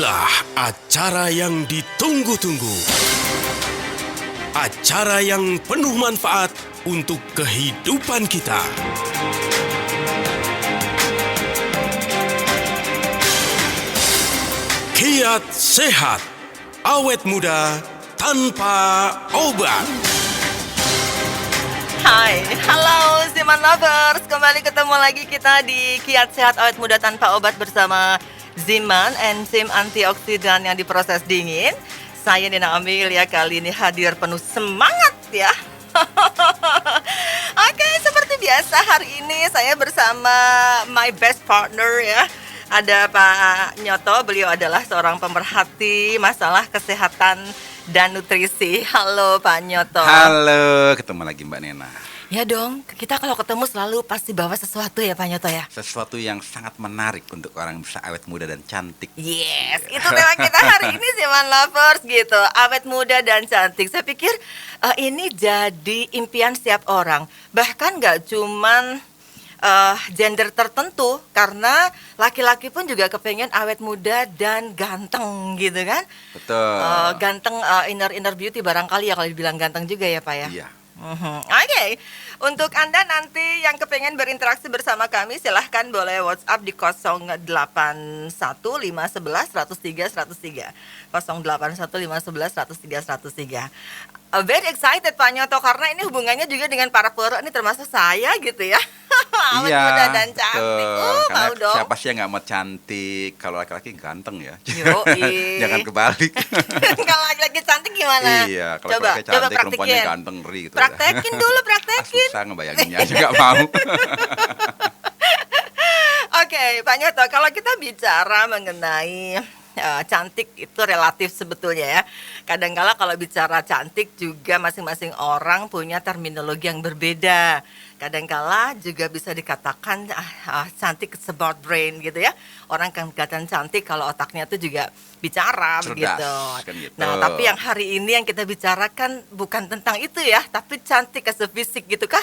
Inilah acara yang ditunggu-tunggu. Acara yang penuh manfaat untuk kehidupan kita. Kiat Sehat, awet muda tanpa obat. Hai, halo Ziman Lovers. Kembali ketemu lagi kita di Kiat Sehat Awet Muda Tanpa Obat bersama Ziman, enzim antioksidan yang diproses dingin. Saya Nina Amelia kali ini hadir penuh semangat ya. Oke, seperti biasa hari ini saya bersama my best partner ya. Ada Pak Nyoto, beliau adalah seorang pemerhati masalah kesehatan dan nutrisi. Halo Pak Nyoto. Halo, ketemu lagi Mbak Nena. Ya dong, kita kalau ketemu selalu pasti bawa sesuatu ya Pak Nyoto ya. Sesuatu yang sangat menarik untuk orang bisa awet muda dan cantik. Yes, itu tema kita hari ini Ziman Lovers gitu. Awet muda dan cantik. Saya pikir ini jadi impian setiap orang. Bahkan gak cuman gender tertentu, karena laki-laki pun juga kepengen awet muda dan ganteng gitu kan. Betul. Ganteng, inner beauty barangkali ya kalau dibilang ganteng juga ya Pak ya. Iya. Oke. Untuk Anda nanti yang kepengen berinteraksi bersama kami, silahkan boleh WhatsApp di 081511103103. 081511103103. Very excited Pak Nyoto, karena ini hubungannya juga dengan para poro, ini termasuk saya gitu ya. Awet muda dan cantik. Karena Mau dong. siapa sih yang nggak mau cantik? Kalau laki-laki ganteng ya. Yoi. Jangan kebalik. Kalau laki-laki cantik gimana? Iya, kalau laki-laki cantik, perempuannya ganteng, ngeri gitu. Praktekin dulu, praktekin. Susah ngebayanginnya aja nggak mau. Oke, Pak Nyoto, kalau kita bicara mengenai cantik itu relatif sebetulnya ya. Kadangkala kalau bicara cantik juga masing-masing orang punya terminologi yang berbeda. Kadangkala juga bisa dikatakan cantik it's about brain gitu ya. Orang kan kelihatan cantik kalau otaknya itu juga bicara. Cerdas, begitu. kan gitu. Nah, tapi yang hari ini yang kita bicarakan bukan tentang itu ya, tapi cantik as a fisik gitu kah?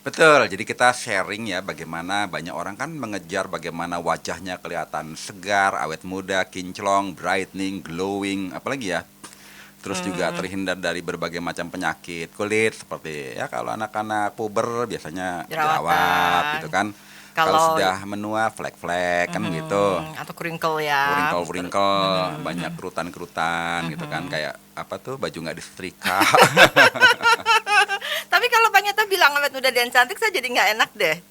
Betul, jadi kita sharing ya bagaimana banyak orang kan mengejar bagaimana wajahnya kelihatan segar, awet muda, kinclong, brightening, glowing, apalagi ya. Terus juga terhindar dari berbagai macam penyakit kulit seperti ya kalau anak-anak puber biasanya jerawat gitu kan. Kalau sudah menua flek-flek kan gitu. Atau crinkle ya. Wrinkle, banyak kerutan-kerutan gitu kan, kayak apa tuh baju nggak disetrika. Tapi kalau Pak Nyoto bilang awet muda dan cantik, saya jadi nggak enak deh.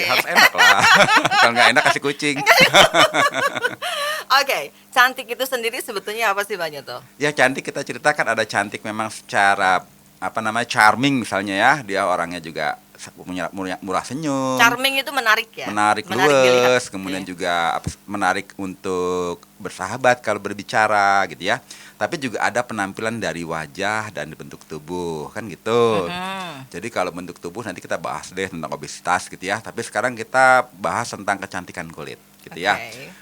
Harus enak lah. Kalau nggak enak kasih kucing. Oke, cantik itu sendiri sebetulnya apa sih Pak Nyoto? Ya cantik kita ceritakan ada cantik memang secara charming misalnya ya, dia orangnya juga punya murah senyum. Charming itu menarik ya? Menarik luwes, kemudian juga menarik untuk bersahabat kalau berbicara gitu ya. Tapi juga ada penampilan dari wajah dan bentuk tubuh kan gitu. Jadi kalau bentuk tubuh nanti kita bahas deh tentang obesitas gitu ya. Tapi sekarang kita bahas tentang kecantikan kulit gitu ya.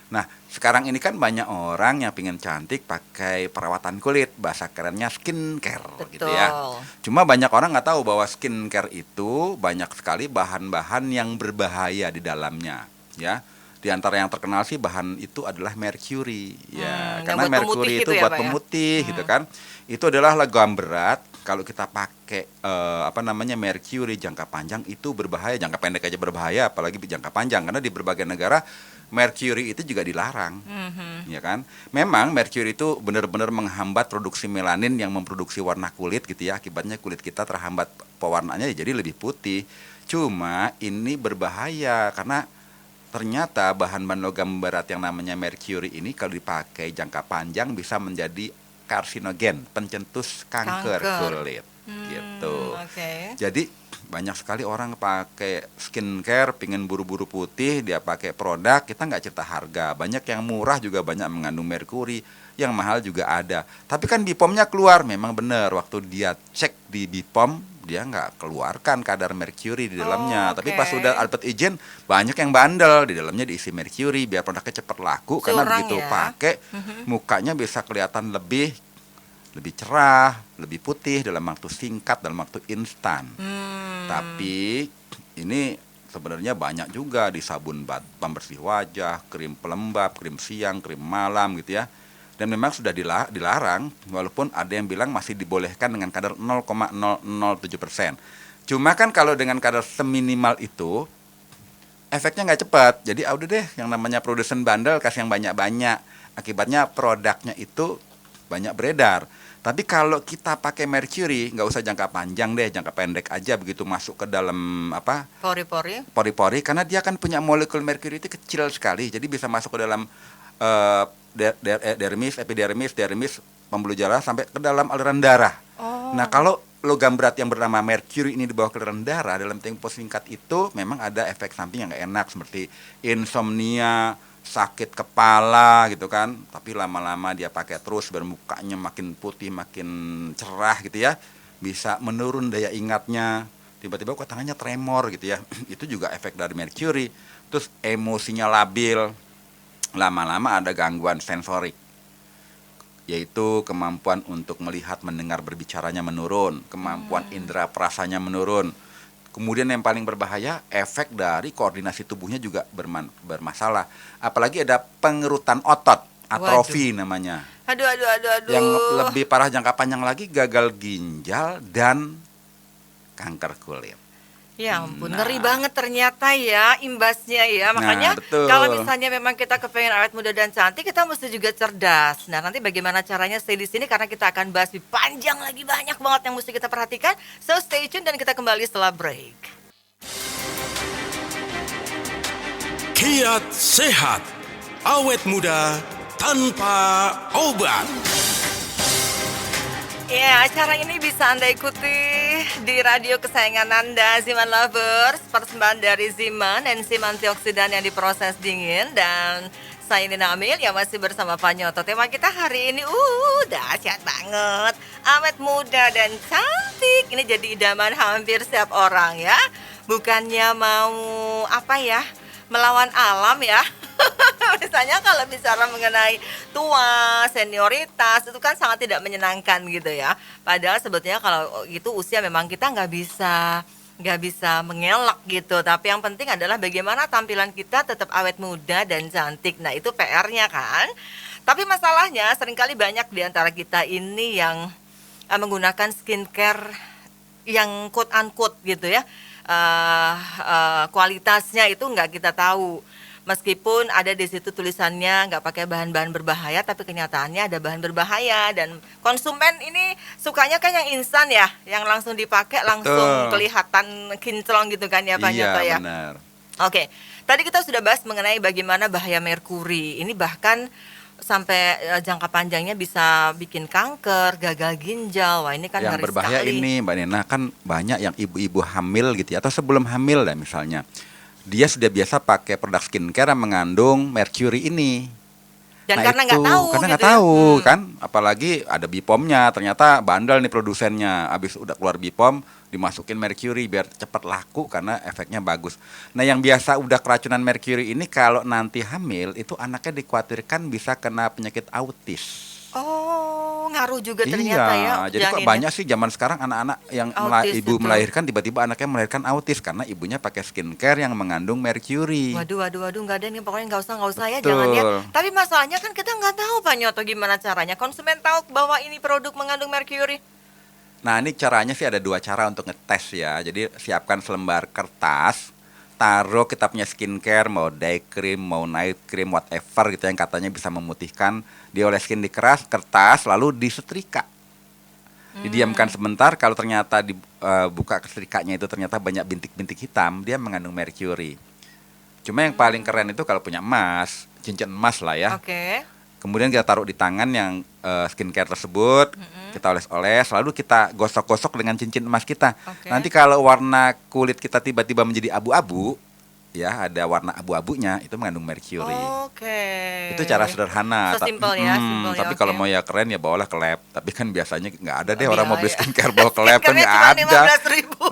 Nah sekarang ini kan banyak orang yang pengen cantik pakai perawatan kulit, bahasa kerennya skincare. Gitu ya. Cuma banyak orang nggak tahu bahwa skincare itu banyak sekali bahan-bahan yang berbahaya di dalamnya ya. Di antara yang terkenal sih bahan itu adalah mercury ya, karena mercury itu ya, buat pemutih gitu kan. Itu adalah logam berat. Kalau kita pakai mercury jangka panjang itu berbahaya, jangka pendek aja berbahaya apalagi jangka panjang, karena di berbagai negara mercury itu juga dilarang. Ya kan? Memang mercury itu benar-benar menghambat produksi melanin yang memproduksi warna kulit gitu ya. Akibatnya kulit kita terhambat pewarnaannya jadi lebih putih. Cuma ini berbahaya karena ternyata bahan-bahan logam berat yang namanya mercury ini kalau dipakai jangka panjang bisa menjadi karsinogen, pencetus kanker kulit gitu. Jadi banyak sekali orang pakai skincare pingin buru-buru putih, dia pakai produk, kita nggak cerita harga. Banyak yang murah juga banyak mengandung merkuri, yang mahal juga ada. Tapi kan BPOM-nya keluar, memang benar waktu dia cek di BPOM dia nggak keluarkan kadar merkuri di dalamnya. Tapi pas sudah dapat izin banyak yang bandel, di dalamnya diisi merkuri biar produknya cepat laku. Karena begitu pakai mukanya bisa kelihatan lebih cerah, lebih putih dalam waktu singkat, dalam waktu instan. Tapi ini sebenarnya banyak juga di sabun pembersih wajah, krim pelembab, krim siang, krim malam gitu ya. dan memang sudah dilarang, walaupun ada yang bilang masih dibolehkan dengan kadar 0,007%. Cuma kan kalau dengan kadar seminimal itu efeknya nggak cepat. Jadi udah deh, yang namanya produsen bandel kasih yang banyak-banyak. Akibatnya produknya itu banyak beredar. Tapi kalau kita pakai mercury, nggak usah jangka panjang deh, jangka pendek aja, begitu masuk ke dalam pori-pori, karena dia kan punya molekul mercury itu kecil sekali, jadi bisa masuk ke dalam dermis, pembuluh darah sampai ke dalam aliran darah. Nah, kalau logam berat yang bernama mercury ini dibawa ke aliran darah dalam tempo singkat itu memang ada efek samping yang nggak enak seperti insomnia, sakit kepala gitu kan. Tapi lama-lama dia pakai terus, bermukanya makin putih, makin cerah gitu ya. Bisa menurun daya ingatnya, tiba-tiba kok tangannya tremor gitu ya. Itu juga efek dari mercury. Terus emosinya labil, lama-lama ada gangguan sensorik, yaitu kemampuan untuk melihat, mendengar, berbicaranya menurun, kemampuan indera perasanya menurun. Kemudian yang paling berbahaya, efek dari koordinasi tubuhnya juga bermasalah. Apalagi ada pengerutan otot, atrofi namanya. Aduh. Yang lebih parah jangka panjang lagi, gagal ginjal dan kanker kulit. Ya ampun, ngeri banget ternyata ya imbasnya ya. Makanya betul. kalau misalnya memang kita kepengen awet muda dan cantik, kita mesti juga cerdas. Nah, nanti bagaimana caranya, stay di sini karena kita akan bahas lebih panjang lagi, banyak banget yang mesti kita perhatikan. So stay tune dan kita kembali setelah break. Kiat sehat, awet muda tanpa obat. Ya, acara ini bisa Anda ikuti di radio kesayangan Anda, Ziman Lovers, persembahan dari Ziman, enzim antioksidan yang diproses dingin, dan saya Nina Amil yang masih bersama Pak Nyoto. Tema kita hari ini, dahsyat banget, awet muda dan cantik. Ini jadi idaman hampir setiap orang ya. Bukannya mau melawan alam ya. Misalnya kalau bicara mengenai tua, senioritas, itu kan sangat tidak menyenangkan gitu ya. Padahal sebetulnya kalau itu usia memang kita nggak bisa mengelak gitu. Tapi yang penting adalah bagaimana tampilan kita tetap awet muda dan cantik. Nah, itu PR-nya kan. Tapi masalahnya seringkali banyak di antara kita ini yang menggunakan skincare yang quote unquote gitu ya. Kualitasnya itu nggak kita tahu. Meskipun ada di situ tulisannya nggak pakai bahan-bahan berbahaya, tapi kenyataannya ada bahan berbahaya, dan konsumen ini sukanya kan yang instan ya, yang langsung dipakai langsung kelihatan kinclong gitu kan ya Pak Nyoto ya. Iya benar. Oke, tadi kita sudah bahas mengenai bagaimana bahaya merkuri. Ini bahkan sampai jangka panjangnya bisa bikin kanker, gagal ginjal. Wah, ini kan yang ngeri berbahaya sekali. Ini Mbak Nena, kan banyak yang ibu-ibu hamil gitu ya, atau sebelum hamil lah misalnya. Dia sudah biasa pakai produk skincare yang mengandung mercury ini. Dan karena nggak tahu karena gitu nggak tahu kan, apalagi ada BPOM-nya, ternyata bandel nih produsennya, habis udah keluar BPOM dimasukin mercury biar cepat laku karena efeknya bagus. Nah, yang biasa udah keracunan mercury ini kalau nanti hamil itu anaknya dikhawatirkan bisa kena penyakit autis. Oh, ngaruh juga ternyata ya. Jadi kok banyak sih zaman sekarang anak-anak yang ibu melahirkan tiba-tiba anaknya melahirkan autis karena ibunya pakai skincare yang mengandung mercury. Waduh, nggak ada nih, pokoknya nggak usah ya, jangan ya. Tapi masalahnya kan kita nggak tahu Pak Nyoto gimana caranya konsumen tahu bahwa ini produk mengandung mercury. Nah, ini caranya sih ada 2 cara untuk ngetes ya. Jadi siapkan selembar kertas, taruh kita punya skincare, mau day cream, mau night cream, whatever gitu yang katanya bisa memutihkan, dioleskin di kertas, lalu disetrika. Didiamkan sebentar, kalau ternyata dibuka setrikanya itu ternyata banyak bintik-bintik hitam, dia mengandung mercury. Cuma yang paling keren itu kalau punya emas, cincin emas lah ya. Oke. Kemudian kita taruh di tangan yang skincare tersebut, kita oles-oles, lalu kita gosok-gosok dengan cincin emas kita. Nanti kalau warna kulit kita tiba-tiba menjadi abu-abu, ya ada warna abu-abunya, itu mengandung mercury. Itu cara sederhana. Simpel ya. Tapi kalau mau ya keren ya bawalah ke lab. Tapi kan biasanya nggak ada deh orang mau beli skincare bawa ke lab, kan nggak ada.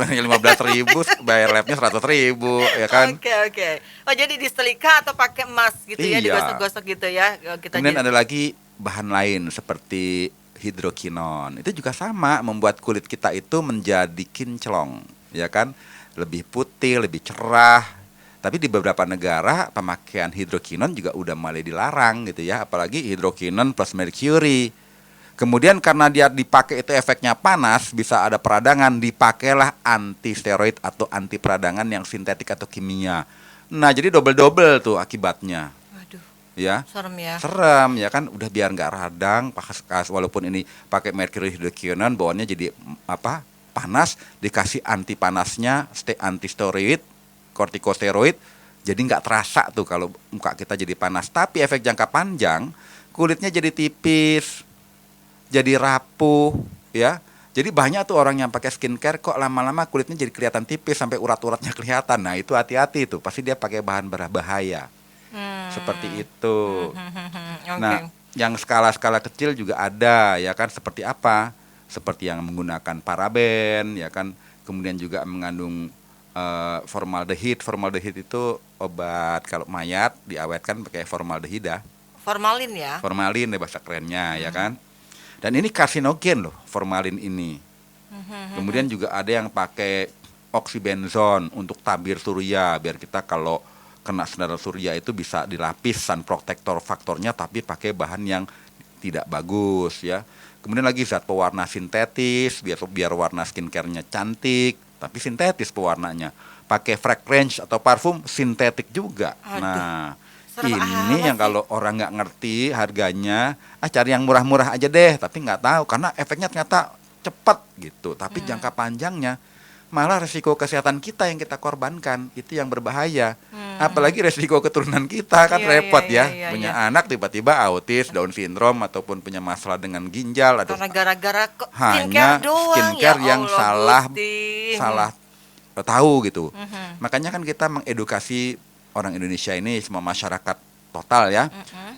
15.000, bayar labnya 100.000 ya kan. Oke. Oh, jadi disetrika atau pakai emas gitu ya, digosok-gosok gitu ya. Kemudian ada lagi bahan lain seperti hidrokinon. Itu juga sama, membuat kulit kita itu menjadi kinclong, ya kan? Lebih putih, lebih cerah. Tapi di beberapa negara pemakaian hidrokinon juga udah mulai dilarang gitu ya, apalagi hidrokinon plus merkuri. Kemudian karena dia dipakai itu efeknya panas, bisa ada peradangan, dipakailah anti steroid atau anti peradangan yang sintetik atau kimia. Nah, jadi double-double tuh akibatnya. Waduh, Ya. serem ya. Serem ya kan, udah biar nggak radang, walaupun ini pakai merkuri hidrokinon bawaannya jadi panas, dikasih anti panasnya, anti steroid, kortikosteroid, jadi nggak terasa tuh kalau muka kita jadi panas. Tapi efek jangka panjang, kulitnya jadi tipis, jadi rapuh, ya. Jadi banyak tuh orang yang pakai skincare kok lama-lama kulitnya jadi kelihatan tipis sampai urat-uratnya kelihatan. Nah itu hati-hati tuh, pasti dia pakai bahan berbahaya. Seperti itu. Oke. Nah, yang skala-skala kecil juga ada, ya kan, seperti apa? Seperti yang menggunakan paraben, ya kan, kemudian juga mengandung formaldehid. Formaldehid itu obat kalau mayat diawetkan pakai formaldehida. Formalin ya. Formalin bahasa kerennya, ya kan. Dan ini karsinogen loh, formalin ini. Kemudian juga ada yang pakai oxybenzone untuk tabir surya, biar kita kalau kena sinar surya itu bisa dilapis sun protector faktornya, tapi pakai bahan yang tidak bagus ya. Kemudian lagi zat pewarna sintetis, biar warna skincare-nya cantik, tapi sintetis pewarnanya. Pakai fragrance atau parfum sintetik juga. Aduh, Nah, serem ini amat yang sih. kalau orang nggak ngerti harganya, cari yang murah-murah aja deh, tapi nggak tahu karena efeknya ternyata cepat gitu. Tapi jangka panjangnya malah resiko kesehatan kita yang kita korbankan, itu yang berbahaya. Apalagi resiko keturunan kita kan Iya, repot iya, ya. iya, Punya iya. anak tiba-tiba autis, Down syndrome ataupun punya masalah dengan ginjal atau Karena gara-gara hanya skincare doang skincare ya yang Allah, salah Gusti. tahu gitu. Makanya kan kita mengedukasi orang Indonesia ini, semua masyarakat total ya,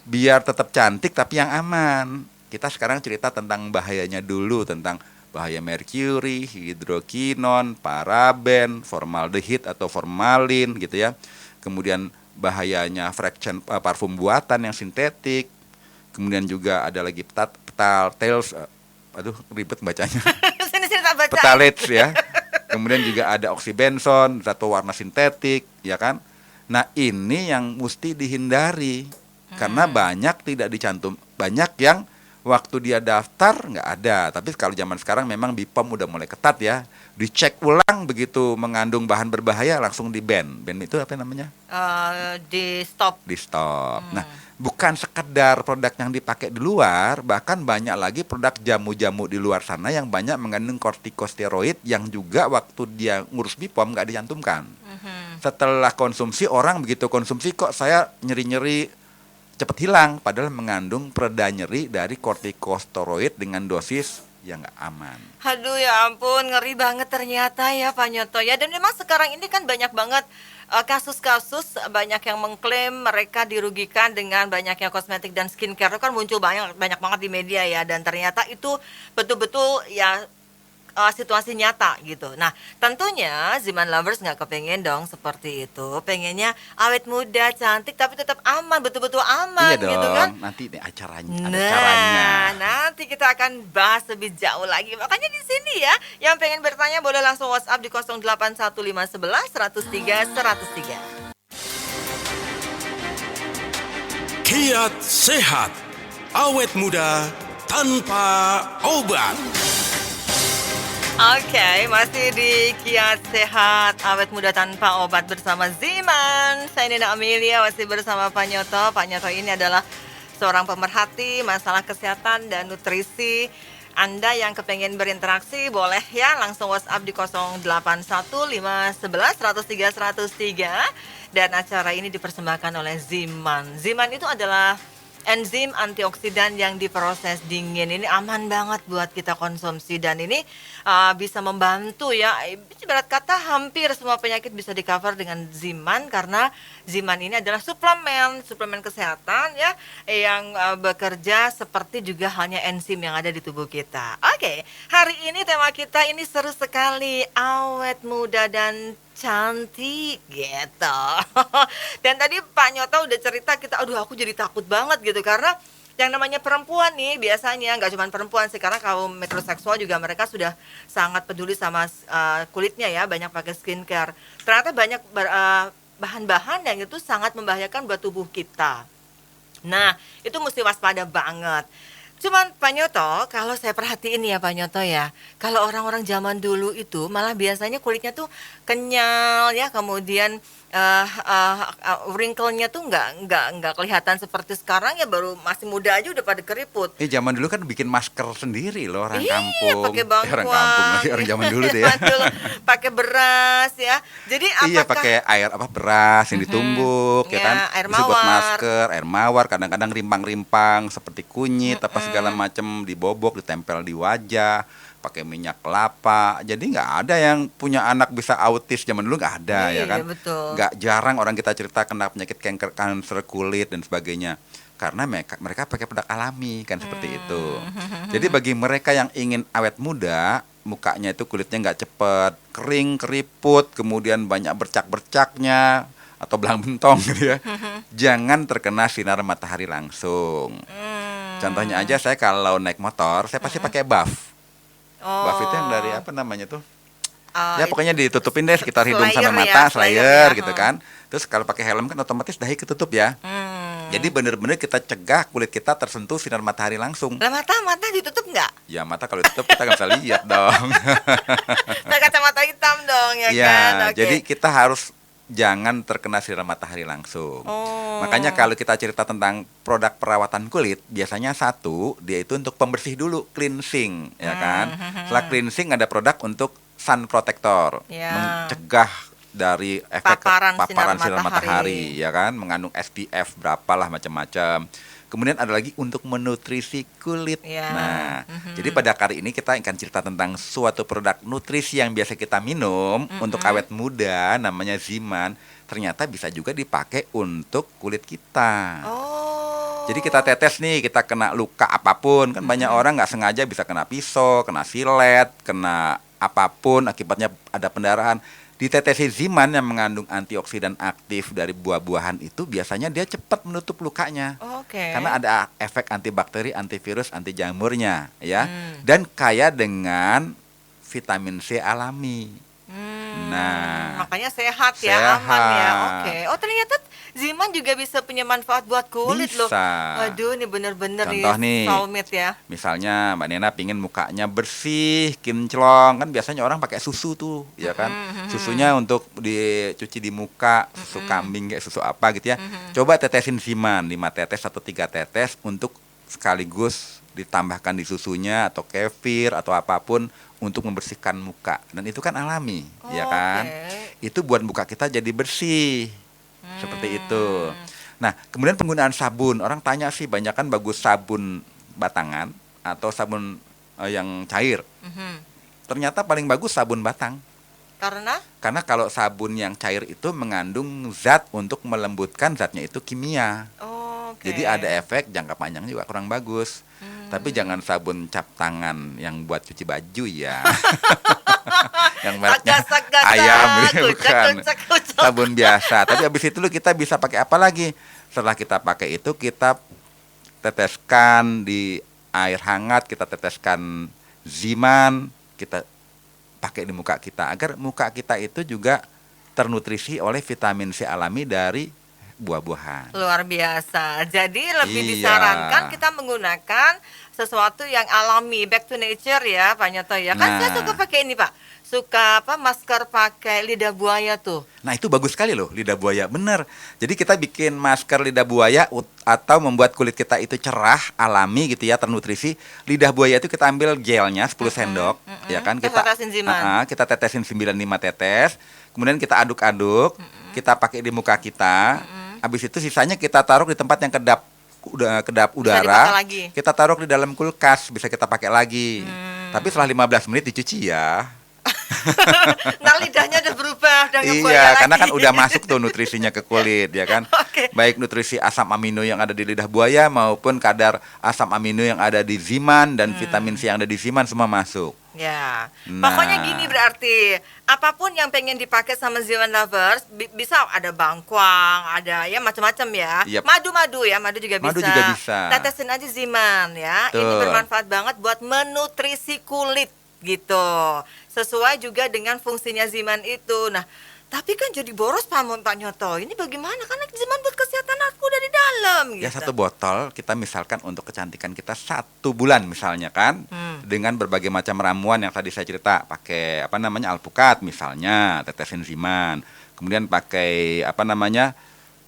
biar tetap cantik tapi yang aman. Kita sekarang cerita tentang bahayanya dulu, tentang bahaya merkuri, hidrokinon, paraben, formaldehid atau formalin gitu ya. Kemudian bahayanya fraction parfum buatan yang sintetik. Kemudian juga ada lagi phtalates, aduh ribet bacanya. Sini tak baca. Phthalates ya. Kemudian juga ada oxybenzone, zat pewarna sintetik, ya kan? Nah, ini yang mesti dihindari. Karena banyak tidak dicantum, banyak yang waktu dia daftar nggak ada. Tapi kalau zaman sekarang memang BPOM udah mulai ketat ya. Dicek ulang, begitu mengandung bahan berbahaya langsung di-ban. Ban itu apa namanya? Di stop. Di stop. Nah, bukan sekedar produk yang dipakai di luar, bahkan banyak lagi produk jamu-jamu di luar sana yang banyak mengandung kortikosteroid yang juga waktu dia ngurus BPOM nggak dicantumkan. Setelah konsumsi, orang begitu konsumsi kok saya nyeri-nyeri cepat hilang, padahal mengandung pereda nyeri dari kortikosteroid dengan dosis yang nggak aman. Aduh ya ampun, ngeri banget ternyata ya Pak Nyoto ya. Dan memang sekarang ini kan banyak banget kasus-kasus, banyak yang mengklaim mereka dirugikan dengan banyaknya kosmetik dan skincare. Itu kan muncul banyak banget di media ya. Dan ternyata itu betul-betul ya situasi nyata gitu. Nah, tentunya Ziman Lovers nggak kepengen dong seperti itu. Pengennya awet muda, cantik, tapi tetap aman, betul-betul aman Iya dong, gitu kan. nanti nih acaranya, ada caranya. Nanti kita akan bahas lebih jauh lagi. Makanya di sini ya, yang pengen bertanya boleh langsung WhatsApp di 081511 103 103. Kiat sehat, awet muda tanpa obat. Oke, masih di Kiat Sehat, awet muda tanpa obat bersama Ziman. Saya Nina Amelia, masih bersama Pak Nyoto. Pak Nyoto ini adalah seorang pemerhati masalah kesehatan dan nutrisi. Anda yang kepengen berinteraksi boleh ya langsung WhatsApp di 081511 103 103. Dan acara ini dipersembahkan oleh Ziman. Ziman itu adalah enzim antioksidan yang diproses dingin. Ini aman banget buat kita konsumsi dan ini bisa membantu ya. Ibarat kata hampir semua penyakit bisa di cover dengan Ziman karena Ziman ini adalah suplemen kesehatan ya yang bekerja seperti juga halnya enzim yang ada di tubuh kita. Oke, hari ini tema kita ini seru sekali, awet muda dan cantik gitu. Dan tadi Pak Nyoto udah cerita kita, aduh aku jadi takut banget gitu karena yang namanya perempuan nih biasanya nggak cuma perempuan sih, karena kaum metroseksual juga mereka sudah sangat peduli sama kulitnya ya, banyak pakai skincare. Ternyata bahan-bahan yang itu sangat membahayakan buat tubuh kita. Nah, itu mesti waspada banget. Cuman Pak Nyoto, kalau saya perhatiin ya Pak Nyoto ya, kalau orang-orang zaman dulu itu malah biasanya kulitnya tuh kenyal ya, kemudian wrinkle-nya tuh nggak kelihatan seperti sekarang ya, baru masih muda aja udah pada keriput. Zaman dulu kan bikin masker sendiri loh orang Iya, kampung. pakai bangkuan. Orang kampung lagi, orang zaman dulu deh ya. Betul, pakai beras ya. Jadi Iya, apakah pakai air beras yang ditumbuk ya ya, kan. air Bisa buat mawar. masker, air mawar, kadang-kadang rimpang-rimpang seperti kunyit apa segala macam dibobok, ditempel di wajah, pakai minyak kelapa. Jadi nggak ada yang punya anak bisa autis zaman dulu, nggak ada ya Iya, kan. betul. Nggak jarang orang kita cerita kena penyakit kanker kulit dan sebagainya. Karena mereka pakai produk alami kan seperti itu. Jadi bagi mereka yang ingin awet muda, mukanya itu kulitnya nggak cepet kering, keriput, kemudian banyak bercak-bercaknya atau belang bentong gitu ya. Jangan terkena sinar matahari langsung. Contohnya aja, saya kalau naik motor, saya pasti pakai buff. Buff itu yang dari apa namanya tuh? Ya pokoknya ditutupin deh sekitar hidung sampai mata, slayer gitu kan. Terus kalau pakai helm kan otomatis dahi ketutup ya. Jadi bener-bener kita cegah kulit kita tersentuh sinar matahari langsung. Lah mata ditutup nggak? Ya mata kalau ditutup kita nggak bisa lihat dong. Pakai kacamata hitam dong ya Ya, kan? Oke. jadi kita harus jangan terkena sinar matahari langsung. Makanya kalau kita cerita tentang produk perawatan kulit, biasanya satu, dia itu untuk pembersih dulu, cleansing, ya kan. Setelah cleansing ada produk untuk sun protector, Ya. mencegah dari efek Paparan sinar sinar matahari, ya kan, mengandung SPF berapalah macam-macam. Kemudian ada lagi untuk menutrisi kulit. Ya. Nah, jadi pada kali ini kita akan cerita tentang suatu produk nutrisi yang biasa kita minum untuk awet muda, namanya Ziman. Ternyata bisa juga dipakai untuk kulit kita. Oh. Jadi kita tetes nih, kita kena luka apapun, kan banyak orang nggak sengaja bisa kena pisau, kena silet, kena apapun, akibatnya ada pendarahan. Ditetesin Ziman yang mengandung antioksidan aktif dari buah-buahan itu, biasanya dia cepat menutup lukanya. Oke. Karena ada efek antibakteri, antivirus, anti jamurnya ya. Dan kaya dengan vitamin C alami. Nah, Makanya sehat ya, aman ya. sehat. Oke. Oh, ternyata Ziman juga bisa punya manfaat buat kulit loh. Bisa. Waduh, ini bener-bener Contoh nih, soulmate ya. misalnya Mbak Nena pingin mukanya bersih, kinclong, kan biasanya orang pakai susu tuh, ya kan? Susunya untuk dicuci di muka, susu kambing kayak susu apa gitu ya. Coba tetesin Ziman 5 tetes atau 3 tetes untuk sekaligus ditambahkan di susunya atau kefir atau apapun untuk membersihkan muka. Dan itu kan alami, ya kan? Oke. Itu buat muka kita jadi bersih. Seperti itu. Nah, kemudian penggunaan sabun. Orang tanya sih, banyak kan bagus sabun batangan atau sabun yang cair. Ternyata paling bagus sabun batang. Karena kalau sabun yang cair itu mengandung zat untuk melembutkan, zatnya itu kimia. Oke. Jadi ada efek jangka panjang juga kurang bagus. Tapi jangan sabun cap tangan yang buat cuci baju ya. Yang mereknya Sagak-sagak, ayam kucak, bukan. kucak, kucak. Sabun biasa. Tapi habis itu kita bisa pakai apa lagi? Setelah kita pakai itu, kita teteskan di air hangat, kita teteskan Ziman, kita pakai di muka kita agar muka kita itu juga ternutrisi oleh vitamin C alami dari buah-buahan. Luar biasa. Jadi lebih Iya. disarankan kita menggunakan sesuatu yang alami, back to nature ya, Pak Nyoto ya. Kan saya Nah. suka pakai ini, Pak. Suka masker pakai lidah buaya tuh. Nah, itu bagus sekali loh, lidah buaya, bener. Jadi kita bikin masker lidah buaya atau membuat kulit kita itu cerah, alami gitu ya, ternutrisi. Lidah buaya itu kita ambil gelnya 10 sendok, ya kan? Kita tetesin Ziman. Kita tetesin 95 tetes, kemudian kita aduk-aduk, kita pakai di muka kita. Habis itu sisanya kita taruh di tempat yang kedap dipakai udara. lagi. Kita taruh di dalam kulkas, bisa kita pakai lagi. Tapi setelah 15 menit dicuci ya. Nah, lidahnya udah berubah, udah nggak buaya Iya, karena lagi. kan udah masuk tuh nutrisinya ke kulit, ya kan? Oke. Baik nutrisi asam amino yang ada di lidah buaya maupun kadar asam amino yang ada di Ziman dan vitamin C yang ada di Ziman semua masuk. Ya, Nah. pokoknya gini berarti apapun yang pengen dipakai sama Ziman lovers bisa ada bangkuang, ada ya macam-macam ya. Yep. Madu ya, madu juga bisa. Madu juga bisa. Tetesin aja Ziman ya. Ini Betul. bermanfaat banget buat menutrisi kulit gitu. Sesuai juga dengan fungsinya Ziman itu. Nah, Tapi kan jadi boros Pak Nyoto. Ini bagaimana? Karena Ziman buat kesehatan aku dari dalam gitu. Ya satu botol kita misalkan untuk kecantikan kita 1 bulan misalnya kan, dengan berbagai macam ramuan yang tadi saya cerita, pakai apa namanya alpukat misalnya, tetesin Ziman, kemudian pakai apa namanya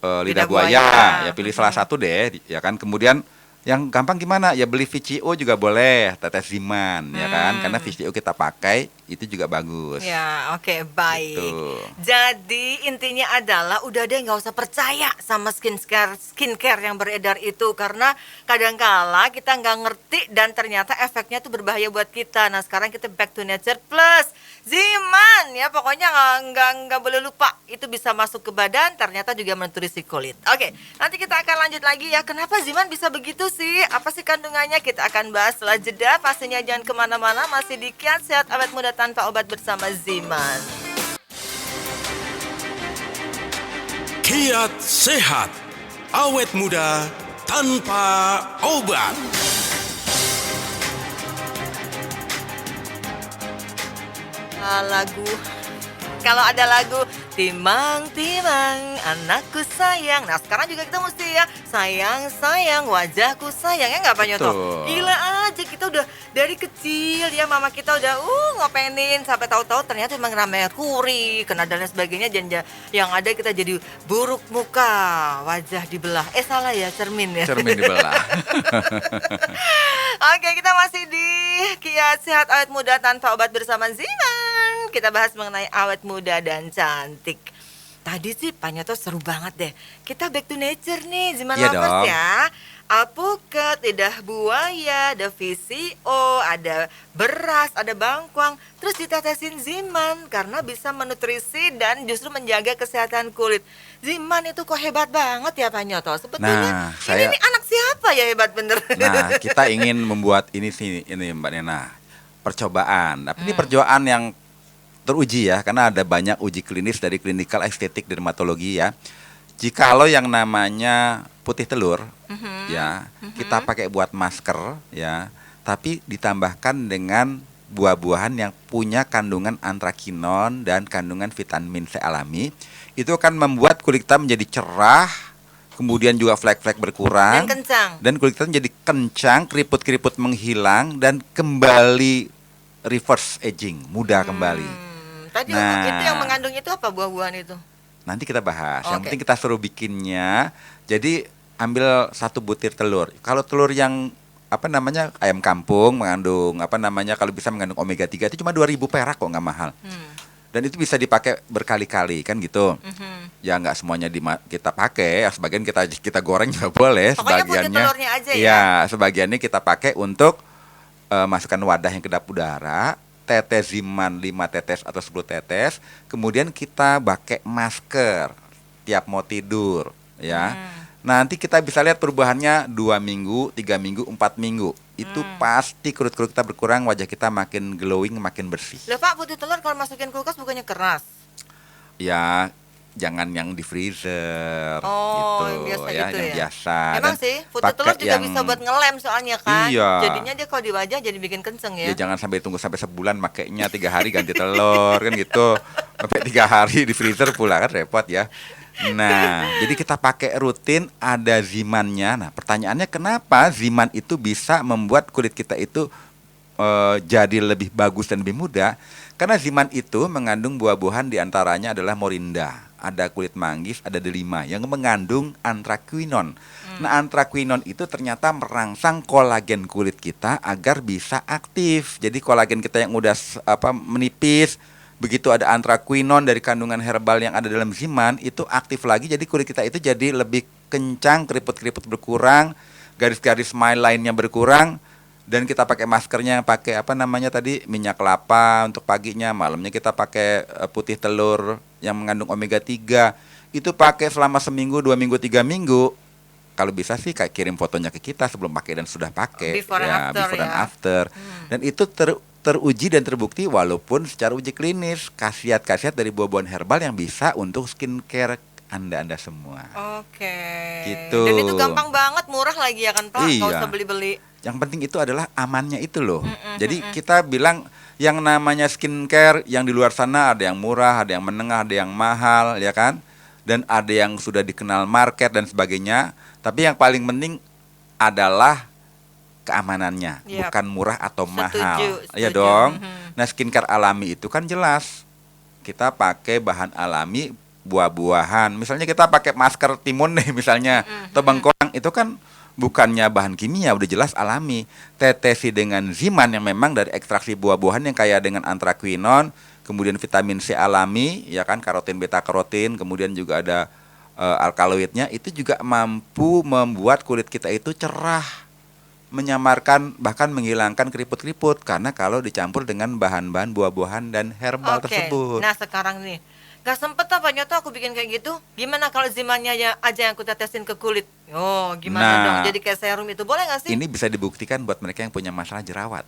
lidah buaya, ya pilih salah satu deh, ya kan. Kemudian yang gampang gimana? Ya beli VCO juga boleh, tetes Ziman, ya kan? Karena VCO kita pakai itu juga bagus. Ya, oke, baik. Gitu. Jadi intinya adalah udah deh nggak usah percaya sama skincare yang beredar itu, karena kadangkala kita nggak ngerti dan ternyata efeknya tuh berbahaya buat kita. Nah sekarang kita back to nature plus Ziman ya, pokoknya nggak boleh lupa, itu bisa masuk ke badan, ternyata juga menutrisi kulit. Oke, nanti kita akan lanjut lagi ya. Kenapa Ziman bisa begitu sih? Apa sih kandungannya? Kita akan bahas setelah jeda. Pastinya jangan kemana-mana, masih di Kiat Sehat Awet Muda Tanpa Obat bersama Ziman. Kiat Sehat, awet muda tanpa obat. Lagu, kalau ada lagu Timang-timang anakku sayang. Nah sekarang juga kita mesti ya sayang-sayang wajahku sayang, ya nggak Pak Nyoto? Betul. Gila aja, kita udah dari kecil ya, mama kita udah ngopenin sampai tahu-tahu ternyata memang kena merkuri, kena dan lain sebagainya, dan yang ada kita jadi buruk muka, wajah dibelah. Salah ya, cermin ya. Cermin dibelah. Oke, kita masih di Kiat Sehat Awet Muda Tanpa Obat bersama Ziman. Kita bahas mengenai awet muda dan cantik. Tadi sih Pak Nyoto seru banget deh. Kita back to nature nih, Ziman Iya lovers dong. ya. Alpukat, lidah buaya, ada VCO, ada beras, ada bangkuang. Terus ditetesin Ziman karena bisa menutrisi dan justru menjaga kesehatan kulit. Ziman itu kok hebat banget ya Pak Nyoto. Sebetulnya Nah, ini anak siapa ya hebat bener? Nah, kita ingin membuat ini Mbak Nena, percobaan. Tapi ini percobaan yang teruji ya, karena ada banyak uji klinis dari klinikal estetik dermatologi ya. Jikalau yang namanya putih telur, ya, kita pakai buat masker ya, tapi ditambahkan dengan buah-buahan yang punya kandungan antrakinon dan kandungan vitamin C alami, itu akan membuat kulit kita menjadi cerah, kemudian juga flek-flek berkurang, Dan kencang. dan kulit kita menjadi kencang, keriput-keriput menghilang, dan kembali reverse aging, muda kembali. Tadi Nah. itu yang mengandung itu apa, buah-buahan itu? Nanti kita bahas. Yang Oke. penting kita suruh bikinnya. Jadi ambil 1 butir telur. Kalau telur yang apa namanya ayam kampung mengandung apa namanya, kalau bisa mengandung omega 3 itu cuma 2.000 perak kok, nggak mahal. Dan itu bisa dipakai berkali-kali kan gitu. Ya nggak semuanya kita pakai, ya, sebagian kita goreng juga boleh. Pokoknya putih Sebagiannya, telurnya aja ya? Iya, sebagiannya kita pakai untuk masukkan wadah yang kedap udara, tetes Ziman 5 tetes atau 10 tetes, kemudian kita pakai masker tiap mau tidur ya. Nanti kita bisa lihat perubahannya 2 minggu, 3 minggu, 4 minggu. Itu pasti kulit-kulit kita berkurang, wajah kita makin glowing, makin bersih. Loh Pak, putih telur kalau masukin kulkas bukannya keras? Ya, jangan yang di freezer Oh, gitu yang biasa ya, gitu yang ya? biasa. Emang Dan sih, putih pakai telur juga yang- bisa buat ngelem soalnya kan? Iya. Jadinya dia kalau di wajah jadi bikin kenceng ya? Ya jangan sampai tunggu sampai sebulan makainya, 3 hari ganti telur kan gitu. Sampai 3 hari di freezer pula kan repot ya. Nah, jadi kita pakai rutin, ada Zimannya. Nah, pertanyaannya kenapa Ziman itu bisa membuat kulit kita itu jadi lebih bagus dan lebih muda? Karena Ziman itu mengandung buah-buahan, diantaranya adalah morinda, ada kulit manggis, ada delima yang mengandung anthraquinone. Nah, anthraquinone itu ternyata merangsang kolagen kulit kita agar bisa aktif. Jadi kolagen kita yang udah menipis, begitu ada anthraquinone dari kandungan herbal yang ada dalam Ziman, itu aktif lagi. Jadi kulit kita itu jadi lebih kencang, keriput-keriput berkurang, garis-garis smile lainnya berkurang. Dan kita pakai maskernya, pakai apa namanya tadi, minyak kelapa untuk paginya, malamnya kita pakai putih telur yang mengandung omega 3. Itu pakai selama seminggu, 2 minggu, 3 minggu. Kalau bisa sih kayak kirim fotonya ke kita sebelum pakai dan sudah pakai. Before and after before and ya. after. Dan itu teruji dan terbukti walaupun secara uji klinis, khasiat-khasiat dari buah-buahan herbal yang bisa untuk skincare Anda semua. Oke. Gitu. Dan itu gampang banget, murah lagi ya kan Pak? Nggak Iya. usah beli-beli. Yang penting itu adalah amannya itu loh. Jadi kita bilang yang namanya skincare yang di luar sana ada yang murah, ada yang menengah, ada yang mahal, ya kan? Dan ada yang sudah dikenal market dan sebagainya. Tapi yang paling penting adalah keamanannya, Yap. bukan murah atau mahal. Ya setuju. dong. Nah, skincare alami itu kan jelas. Kita pakai bahan alami, buah-buahan. Misalnya kita pakai masker timun nih misalnya, atau bengkoang, itu kan bukannya bahan kimia, udah jelas alami. Tetesi dengan Ziman yang memang dari ekstraksi buah-buahan yang kaya dengan anthraquinone, kemudian vitamin C alami, ya kan, karotin, beta karotin, kemudian juga ada alkaloidnya, itu juga mampu membuat kulit kita itu cerah, menyamarkan bahkan menghilangkan keriput-keriput karena kalau dicampur dengan bahan-bahan buah-buahan dan herbal tersebut. Nah sekarang nih, gak sempet apa nyoto aku bikin kayak gitu. Gimana kalau Zimannya aja yang aku tetesin ke kulit? Oh gimana Nah, dong? Jadi kayak serum itu boleh gak sih? Ini bisa dibuktikan buat mereka yang punya masalah jerawat.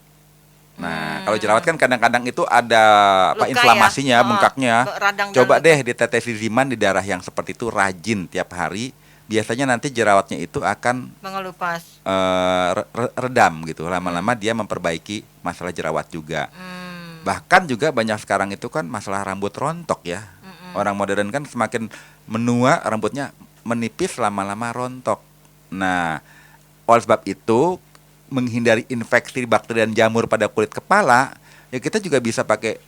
Nah, kalau jerawat kan kadang-kadang itu ada Luka inflamasinya, ya? bengkaknya. Radang dan Coba luka. deh ditetesi Ziman di darah yang seperti itu rajin tiap hari. Biasanya nanti jerawatnya itu akan Mengelupas. redam gitu. Lama-lama dia memperbaiki masalah jerawat juga. Bahkan juga banyak sekarang itu kan masalah rambut rontok ya. Orang modern kan semakin menua rambutnya menipis, lama-lama rontok. Nah, oleh sebab itu menghindari infeksi bakteri dan jamur pada kulit kepala, ya kita juga bisa pakai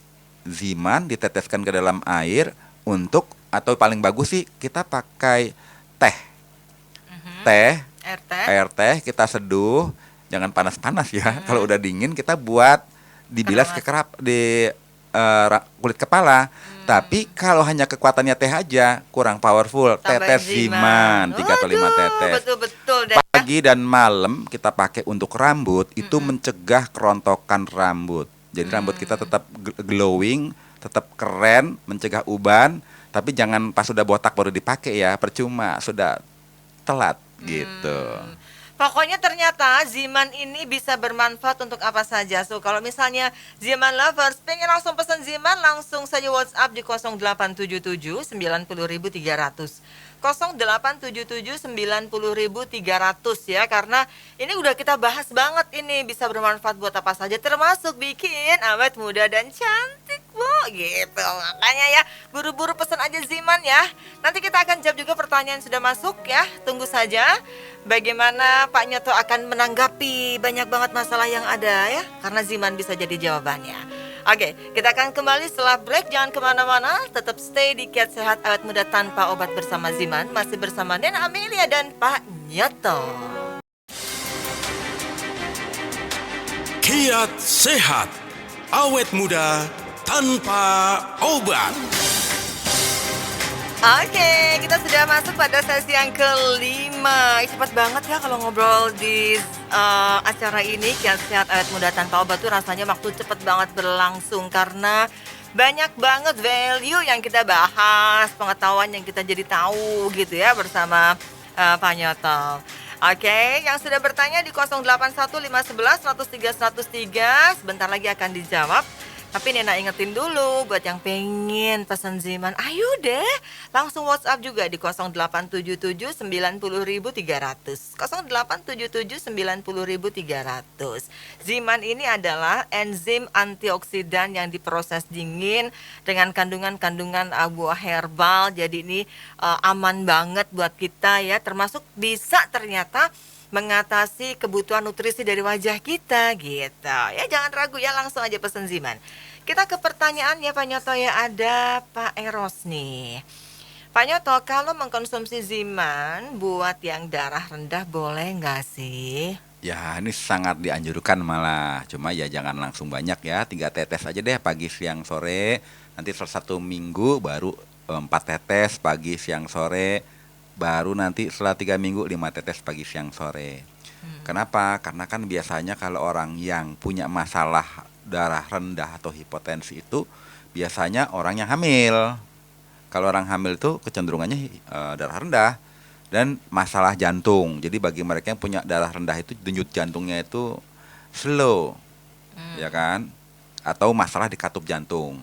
Ziman diteteskan ke dalam air untuk, atau paling bagus sih kita pakai teh. RT. Air teh kita seduh, jangan panas-panas ya. Kalau udah dingin kita buat dibilas ke kulit kepala. Tapi kalau hanya kekuatannya teh aja kurang powerful, Tambahin tetes Ziman 3 atau 5 tetes. Betul-betul deh. Pagi dan malam kita pakai untuk rambut itu mencegah kerontokan rambut. Jadi rambut kita tetap glowing, tetap keren, mencegah uban. Tapi jangan pas sudah botak baru dipakai ya, percuma, sudah telat gitu. Pokoknya ternyata Ziman ini bisa bermanfaat untuk apa saja. So kalau misalnya Ziman lovers pengen langsung pesan Ziman, langsung saja WhatsApp di 0877 90300. 0877 90300 ya, karena ini udah kita bahas banget, ini bisa bermanfaat buat apa saja, termasuk bikin awet muda dan cantik Bu gitu. Makanya ya buru-buru pesan aja Ziman ya. Nanti kita akan jawab juga pertanyaan yang sudah masuk ya. Tunggu saja bagaimana Pak Nyoto akan menanggapi banyak banget masalah yang ada ya, karena Ziman bisa jadi jawabannya. Oke, kita akan kembali setelah break. Jangan kemana-mana, tetap stay di Kiat Sehat Awet Muda Tanpa Obat bersama Ziman. Masih bersama Nena Amelia dan Pak Nyoto. Kiat Sehat, awet muda tanpa obat. Oke, kita sudah masuk pada sesi yang kelima. Cepat banget ya kalau ngobrol di acara ini, Kiat Sehat Awet Muda Tanpa Obat tuh rasanya waktu cepat banget berlangsung karena banyak banget value yang kita bahas, pengetahuan yang kita jadi tahu gitu ya bersama Pak Nyoto. Oke, yang sudah bertanya di 081511 103 103 sebentar lagi akan dijawab. Tapi Nena ingetin dulu buat yang pengen pesan Ziman, ayo deh langsung WhatsApp juga di 0877 90300. 0877 90300. Ziman ini adalah enzim antioksidan yang diproses dingin dengan kandungan-kandungan buah herbal. Jadi ini aman banget buat kita ya, termasuk bisa ternyata mengatasi kebutuhan nutrisi dari wajah kita gitu. Ya jangan ragu ya, langsung aja pesen Ziman. Kita ke pertanyaannya Pak Nyoto ya, ada Pak Eros nih. Pak Nyoto, kalau mengkonsumsi Ziman buat yang darah rendah boleh nggak sih? Ya ini sangat dianjurkan malah. Cuma ya jangan langsung banyak ya, 3 tetes aja deh pagi, siang, sore. Nanti setelah 1 minggu baru 4 tetes pagi, siang, sore. Baru nanti setelah 3 minggu 5 tetes pagi, siang, sore. Kenapa? Karena kan biasanya kalau orang yang punya masalah darah rendah atau hipotensi itu biasanya orang yang hamil. Kalau orang hamil itu kecenderungannya darah rendah dan masalah jantung. Jadi bagi mereka yang punya darah rendah itu denyut jantungnya itu slow, ya kan? Atau masalah di katup jantung.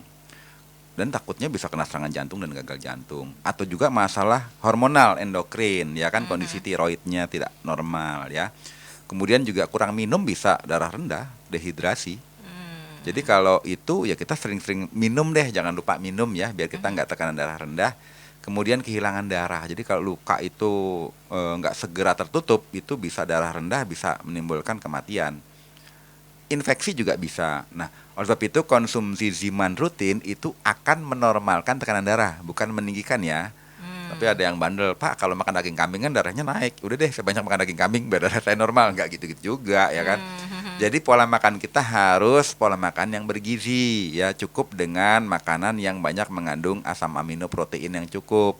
Dan takutnya bisa kena serangan jantung dan gagal jantung. Atau juga masalah hormonal endokrin, ya kan, kondisi tiroidnya tidak normal ya. Kemudian juga kurang minum bisa darah rendah, dehidrasi. Jadi kalau itu ya kita sering-sering minum deh, jangan lupa minum ya, biar kita nggak tekanan darah rendah. Kemudian kehilangan darah. Jadi kalau luka itu nggak segera tertutup, itu bisa darah rendah, bisa menimbulkan kematian. Infeksi juga bisa. Nah, oleh sebab itu konsumsi Ziman rutin itu akan menormalkan tekanan darah, bukan meninggikan ya. Tapi ada yang bandel, Pak, kalau makan daging kambing kan darahnya naik. Udah deh, saya banyak makan daging kambing biar darah saya normal. Nggak gitu-gitu juga ya kan. Jadi pola makan kita harus pola makan yang bergizi ya. Cukup dengan makanan yang banyak mengandung asam amino protein yang cukup.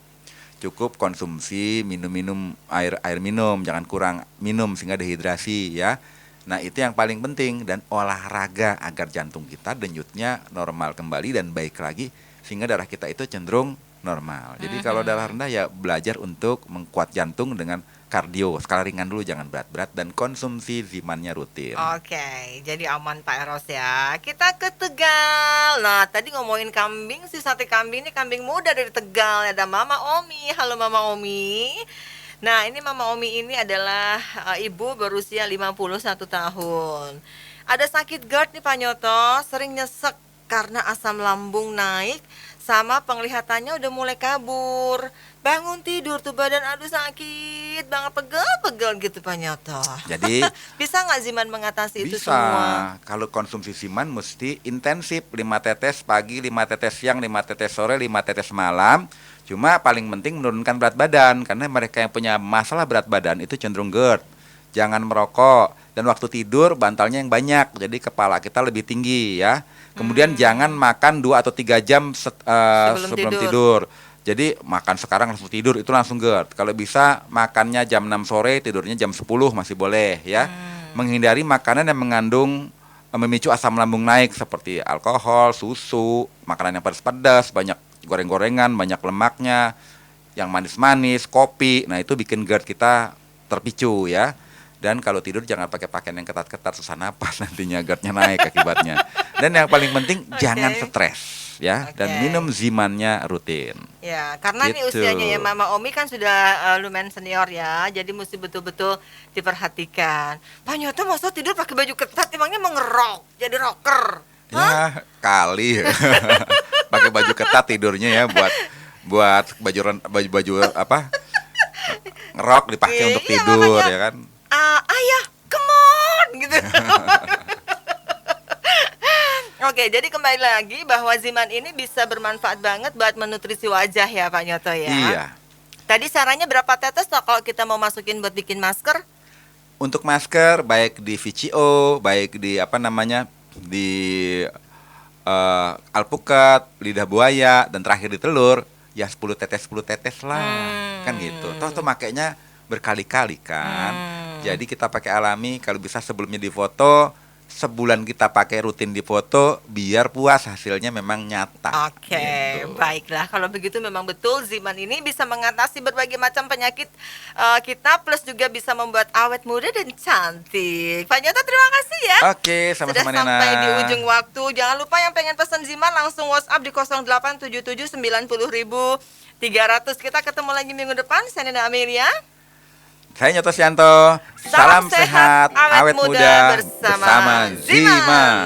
Cukup konsumsi minum-minum air minum, jangan kurang minum sehingga dehidrasi ya. Nah itu yang paling penting, dan olahraga agar jantung kita denyutnya normal kembali dan baik lagi sehingga darah kita itu cenderung normal. Jadi kalau darah rendah ya belajar untuk mengkuat jantung dengan kardio, skala ringan dulu, jangan berat-berat, dan konsumsi Zimannya rutin. Oke, jadi aman Pak Eros ya. Kita ke Tegal. Nah, tadi ngomongin kambing, si sate kambing ini kambing muda dari Tegal. Ada Mama Omi. Halo Mama Omi. Nah, ini Mama Omi ini adalah ibu berusia 51 tahun. Ada sakit GERD nih Pak Nyoto, sering nyesek karena asam lambung naik, sama penglihatannya udah mulai kabur. Bangun tidur tuh badan aduh sakit banget, pegel-pegel gitu Pak Nyoto. Jadi bisa nggak Ziman mengatasi itu bisa. semua? Kalau konsumsi Ziman mesti intensif, 5 tetes pagi, 5 tetes siang, 5 tetes sore, 5 tetes malam. Cuma paling penting menurunkan berat badan, karena mereka yang punya masalah berat badan itu cenderung GERD. Jangan merokok, dan waktu tidur bantalnya yang banyak, jadi kepala kita lebih tinggi ya. Kemudian jangan makan 2 atau 3 jam sebelum tidur. Jadi makan sekarang langsung tidur, itu langsung GERD. Kalau bisa makannya jam 6 sore, tidurnya jam 10 masih boleh ya. Menghindari makanan yang mengandung memicu asam lambung naik seperti alkohol, susu, makanan yang pedas-pedas, banyak goreng-gorengan, banyak lemaknya, yang manis-manis, kopi. Nah, itu bikin GERD kita terpicu ya. Dan kalau tidur jangan pakai pakaian yang ketat-ketat, susah napas, nantinya GERD-nya naik akibatnya. Dan yang paling penting jangan stres ya, dan minum Zimannya rutin. Ya, karena nih Gitu. usianya ya Mama Omi kan sudah lumayan senior ya, jadi mesti betul-betul diperhatikan. Pak Nyoto masa tidur pakai baju ketat, emangnya mau ngerok, jadi rocker? Ya, kali pakai baju ketat tidurnya ya, buat baju apa? Ngerok dipakai untuk Iya, tidur makanya, ya kan. Ayah, come on gitu. Oke, jadi kembali lagi bahwa Ziman ini bisa bermanfaat banget buat menutrisi wajah ya Pak Nyoto ya. Iya. Tadi sarannya berapa tetes toh kalau kita mau masukin buat bikin masker? Untuk masker baik di VCO, baik di apa namanya, di alpukat, lidah buaya, dan terakhir di telur, ya 10 tetes lah. Kan gitu. Toh makainya berkali-kali kan. Jadi kita pakai alami, kalau bisa sebelumnya difoto, sebulan kita pakai rutin di foto, biar puas hasilnya memang nyata. Oke, Gitu. baiklah. Kalau begitu memang betul Ziman ini bisa mengatasi berbagai macam penyakit kita, plus juga bisa membuat awet muda dan cantik. Pak Nyoto terima kasih ya. Oke, Sudah sama-sama Nena. sampai di ujung waktu. Jangan lupa yang pengen pesan Ziman langsung WhatsApp di 087790.300. Kita ketemu lagi minggu depan. Saya Nena Amelia. Saya Nyoto Sianto. Salam sehat, awet muda bersama Ziman.